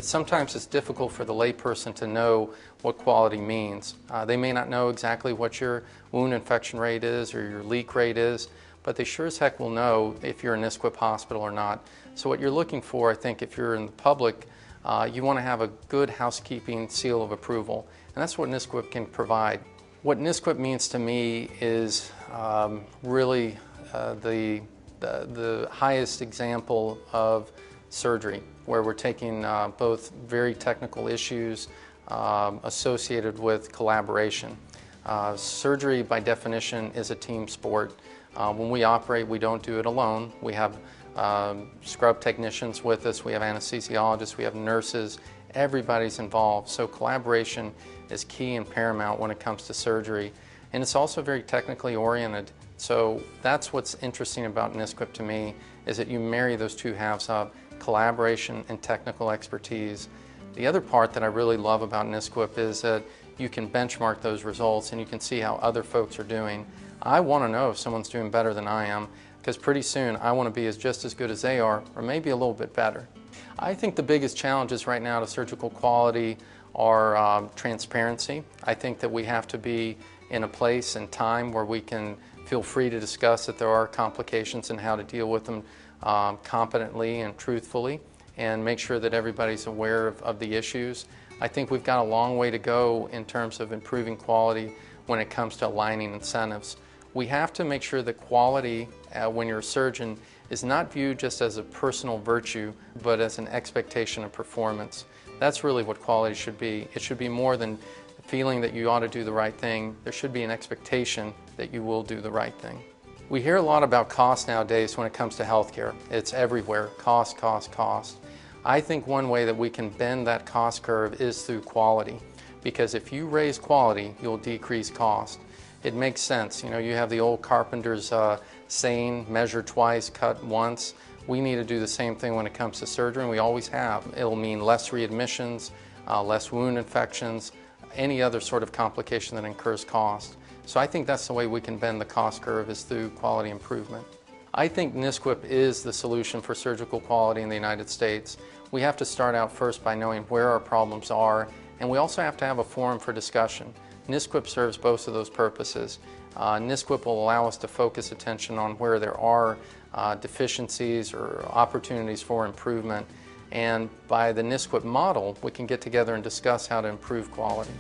sometimes it's difficult for the layperson to know what quality means. They may not know exactly what your wound infection rate is or your leak rate is, but they sure as heck will know if you're in an NSQIP hospital or not. So what you're looking for, I think, if you're in the public, you want to have a good housekeeping seal of approval, and that's what NSQIP can provide. What NSQIP means to me is really the highest example of surgery, where we're taking both very technical issues associated with collaboration. Surgery, by definition, is a team sport. When we operate, we don't do it alone. We have scrub technicians with us, we have anesthesiologists, we have nurses, everybody's involved. So collaboration is key and paramount when it comes to surgery. And it's also very technically oriented. So that's what's interesting about NSQIP to me, is that you marry those two halves of collaboration and technical expertise. The other part that I really love about NSQIP is that you can benchmark those results and you can see how other folks are doing. I want to know if someone's doing better than I am, because pretty soon I want to be just as good as they are, or maybe a little bit better. I think the biggest challenges right now to surgical quality are transparency. I think that we have to be in a place and time where we can feel free to discuss that there are complications and how to deal with them competently and truthfully, and make sure that everybody's aware of the issues. I think we've got a long way to go in terms of improving quality when it comes to aligning incentives. We have to make sure that quality, when you're a surgeon, is not viewed just as a personal virtue, but as an expectation of performance. That's really what quality should be. It should be more than feeling that you ought to do the right thing. There should be an expectation that you will do the right thing. We hear a lot about cost nowadays when it comes to healthcare. It's everywhere, cost, cost, cost. I think one way that we can bend that cost curve is through quality, because if you raise quality, you'll decrease cost. It makes sense. You know, you have the old carpenter's saying, measure twice, cut once. We need to do the same thing when it comes to surgery, and we always have. It'll mean less readmissions, less wound infections, any other sort of complication that incurs cost. So I think that's the way we can bend the cost curve, is through quality improvement. I think NSQIP is the solution for surgical quality in the United States. We have to start out first by knowing where our problems are, and we also have to have a forum for discussion. NSQIP serves both of those purposes. NSQIP will allow us to focus attention on where there are deficiencies or opportunities for improvement, and by the NSQIP model, we can get together and discuss how to improve quality.